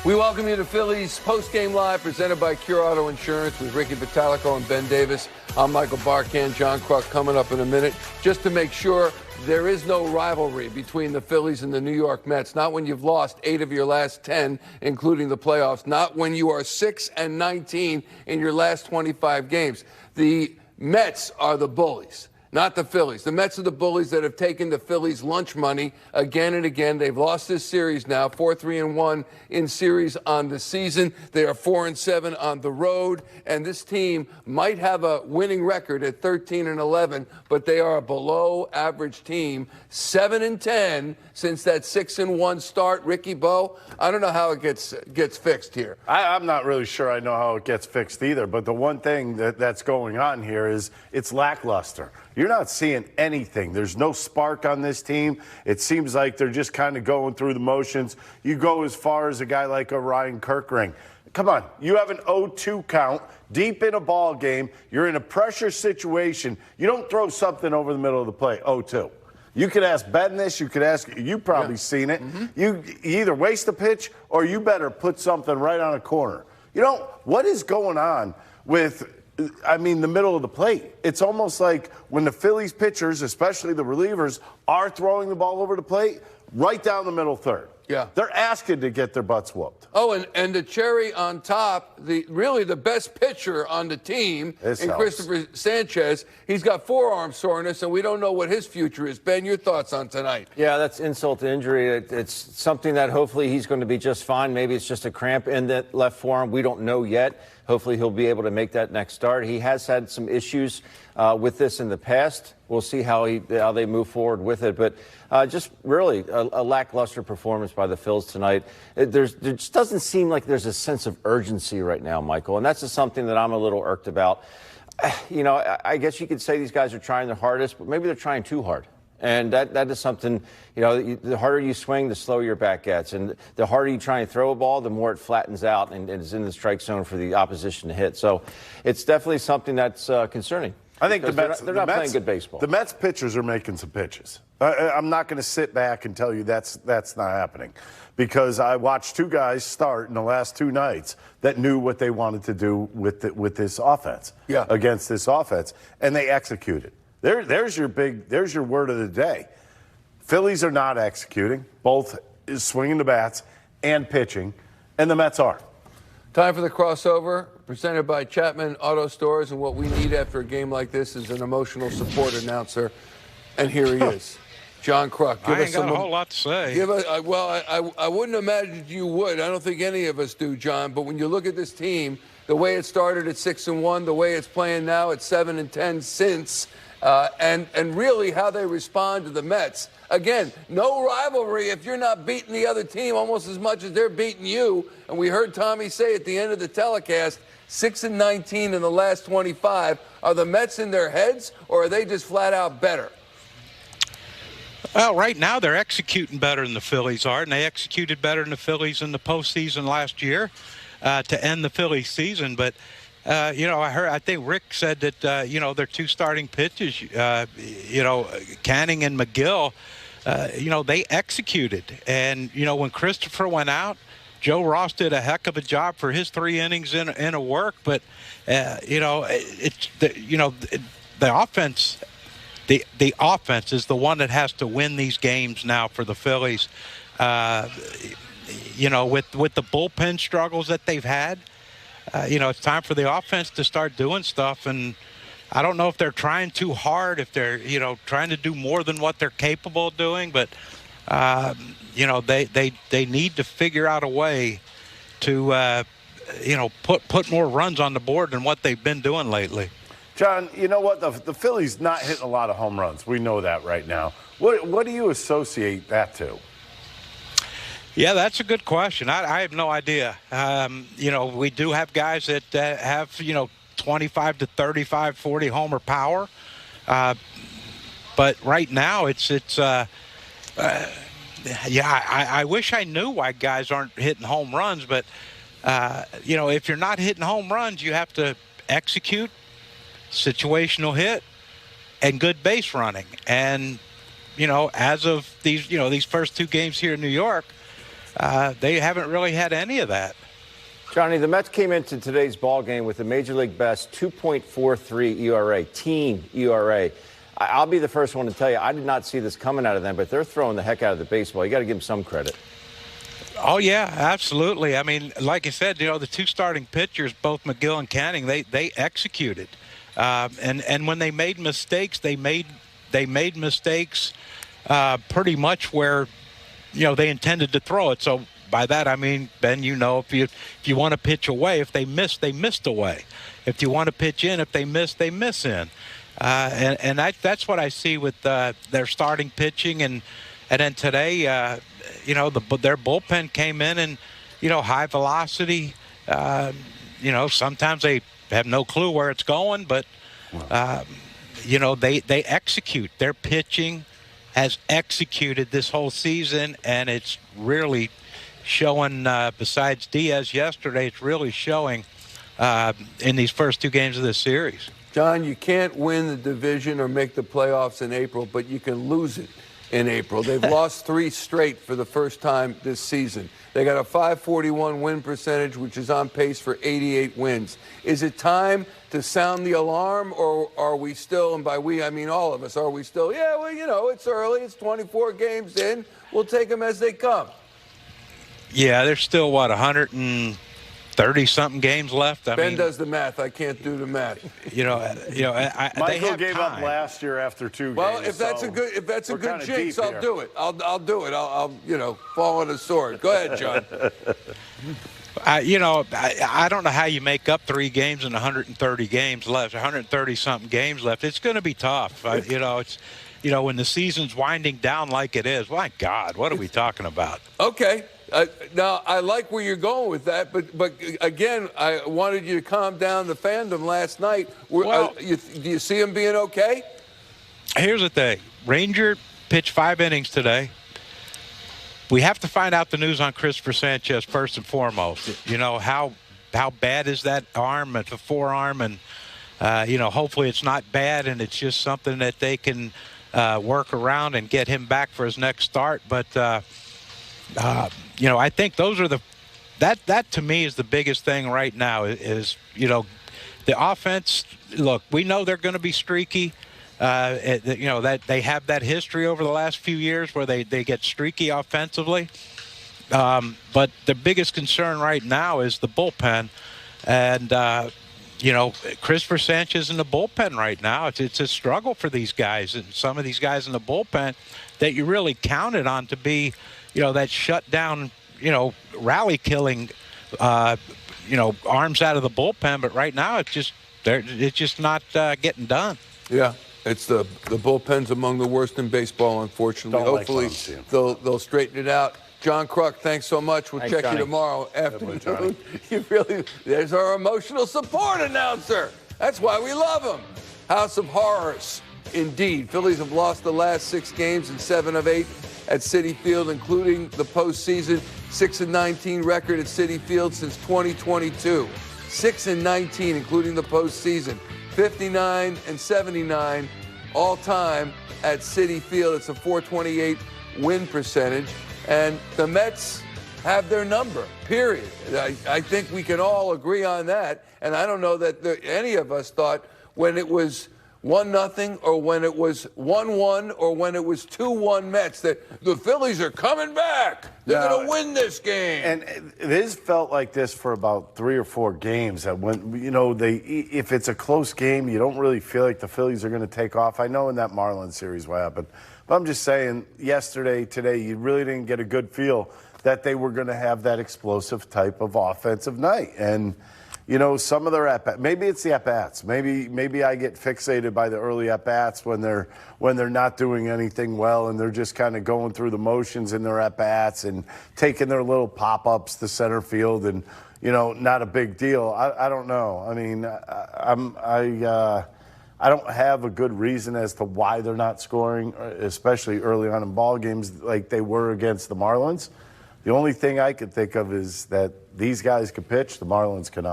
We welcome you to Phillies Postgame Live, presented by Cure Auto Insurance with Ricky Vitalico and Ben Davis. I'm Michael Barkan. John Kruk coming up in a minute. Just to make sure, there is no rivalry between the Phillies and the New York Mets. Not when you've lost 8 of your last 10, including the playoffs. Not when you are 6-19 in your last 25 games. The Mets are the bullies, not the Phillies. The Mets are the bullies that have taken the Phillies' lunch money again and again. They've lost this series now, 4-3-1 in series on the season. They are 4-7 on the road, and this team might have a winning record at 13-11, but they are a below-average team, 7-10 since that 6-1 start. Ricky Bo, I don't know how it gets fixed here. I'm not really sure I know how it gets fixed either, but the one thing that's going on here is it's lackluster. You're not seeing anything. There's no spark on this team. It seems like they're just kind of going through the motions. You go as far as a guy like a Ryan Kirkring. Come on, you have an 0-2 count deep in a ball game. You're in a pressure situation. You don't throw something over the middle of the plate, 0-2. You could ask Ben this. You could ask, you've probably seen it. Mm-hmm. You either waste a pitch or you better put something right on a corner. What is going on with the middle of the plate? It's almost like when the Phillies pitchers, especially the relievers, are throwing the ball over the plate, right down the middle third. Yeah. They're asking to get their butts whooped. Oh, and the cherry on top, really the best pitcher on the team Christopher Sanchez, he's got forearm soreness, and we don't know what his future is. Ben, your thoughts on tonight? Yeah, that's insult to injury. It's something that hopefully he's going to be just fine. Maybe it's just a cramp in that left forearm. We don't know yet. Hopefully he'll be able to make that next start. He has had some issues with this in the past. We'll see how they move forward with it. But just really a lackluster performance by the Phils tonight. There just doesn't seem like there's a sense of urgency right now, Michael. And that's just something that I'm a little irked about. I guess you could say these guys are trying their hardest, but maybe they're trying too hard. And that is something, the harder you swing, the slower your bat gets. And the harder you try and throw a ball, the more it flattens out and is in the strike zone for the opposition to hit. So it's definitely something that's concerning. I think the Mets, they're not playing good baseball. The Mets pitchers are making some pitches. I'm not going to sit back and tell you that's not happening, because I watched 2 guys start in the last 2 nights that knew what they wanted to do with this offense, against this offense, and they executed. There's your word of the day. Phillies are not executing, both swinging the bats and pitching, and the Mets are. Time for the crossover, presented by Chapman Auto Stores. And what we need after a game like this is an emotional support announcer. And here he is, John Kruk. I ain't got a whole lot to say. I wouldn't imagine you would. I don't think any of us do, John. But when you look at this team, the way it started at 6-1, the way it's playing now at 7-10 since, and really how they respond to the Mets. Again, no rivalry if you're not beating the other team almost as much as they're beating you. And we heard Tommy say at the end of the telecast, 6-19 in the last 25. Are the Mets in their heads, or are they just flat out better? Well, right now they're executing better than the Phillies are, and they executed better than the Phillies in the postseason last year to end the Phillies season. But I think Rick said that, their 2 starting pitchers, Canning and McGill, they executed. And, when Christopher went out, Joe Ross did a heck of a job for his 3 innings in a work. But, the offense, the offense is the one that has to win these games now for the Phillies. With the bullpen struggles that they've had, it's time for the offense to start doing stuff. And I don't know if they're trying too hard, if they're, trying to do more than what they're capable of doing. But, they need to figure out a way to, put more runs on the board than what they've been doing lately. John, you know what? The Phillies not hitting a lot of home runs. We know that right now. What do you associate that to? Yeah, that's a good question. I have no idea. We do have guys that have, 25 to 35, 40 homer power. But right now I wish I knew why guys aren't hitting home runs. But, if you're not hitting home runs, you have to execute, situational hit, and good base running. And, as of these first 2 games here in New York, they haven't really had any of that. Johnny, the Mets came into today's ball game with a Major League best 2.43 ERA, team ERA. I'll be the first one to tell you, I did not see this coming out of them, but they're throwing the heck out of the baseball. You got to give them some credit. Oh, yeah, absolutely. I mean, like I said, the two starting pitchers, both McGill and Canning, they executed. And when they made mistakes, they made mistakes pretty much where, they intended to throw it. So by that, I mean, Ben, if you want to pitch away, if they missed away. If you want to pitch in, if they miss in. And that's what I see with their starting pitching. And then today, their bullpen came in and, high velocity. Sometimes they have no clue where it's going, but, they execute. Their pitching has executed this whole season, and it's really showing, besides Diaz yesterday, it's really showing in these first two games of this series. John, you can't win the division or make the playoffs in April, but you can lose it in April. They've lost 3 straight for the first time this season. They got a .541 win percentage, which is on pace for 88 wins. Is it time to sound the alarm, or are we still, and by we I mean all of us, are we still, it's early, it's 24 games in, we'll take them as they come? Yeah, there's still, 130-something games left. Ben does the math. I can't do the math. Michael gave up last year after 2 games. Well, if that's a good jinx, I'll do it. I'll do it. I'll fall on a sword. Go ahead, John. I don't know how you make up 3 games and 130 games left, 130-something games left. It's going to be tough. It's when the season's winding down like it is. My God, what are we talking about? Okay. Now, I like where you're going with that, but again, I wanted you to calm down the fandom last night. Do you see him being okay? Here's the thing. Ranger pitched 5 innings today. We have to find out the news on Christopher Sanchez first and foremost. How bad is that arm, the forearm, and, hopefully it's not bad and it's just something that they can work around and get him back for his next start. But, I think those are that to me is the biggest thing right now is the offense. Look, we know they're going to be streaky. That they have that history over the last few years where they get streaky offensively. But the biggest concern right now is the bullpen. And, Christopher Sanchez in the bullpen right now, it's a struggle for these guys. And some of these guys in the bullpen that you really counted on to be, that shutdown, rally killing, arms out of the bullpen. But right now it's just not getting done. Yeah. It's the bullpen's among the worst in baseball, unfortunately. Hopefully they'll straighten it out. John Kruk, thanks so much. We'll check you tomorrow afternoon. There's our emotional support announcer. That's why we love him. House of Horrors, indeed. Phillies have lost the last 6 games in 7 of 8 at Citi Field, including the postseason. 6-19 record at Citi Field since 2022. 6-19, including the postseason. 59-79 all time at Citi Field. It's a .428 win percentage. And the Mets have their number, period. I think we can all agree on that. And I don't know that any of us thought when it was 1-0 or when it was 1-1 or when it was 2-1 Mets that the Phillies are coming back. They're going to win this game. And it has felt like this for about 3 or 4 games. That when if it's a close game, you don't really feel like the Phillies are going to take off. I know in that Marlins series what happened, but I'm just saying today, you really didn't get a good feel that they were going to have that explosive type of offensive night. And some of their at-bats, maybe it's the at-bats. Maybe I get fixated by the early at-bats when they're not doing anything well and they're just kind of going through the motions in their at-bats and taking their little pop-ups to center field and, not a big deal. I don't know. I mean, I don't have a good reason as to why they're not scoring, especially early on in ball games like they were against the Marlins. The only thing I could think of is that these guys could pitch, the Marlins cannot.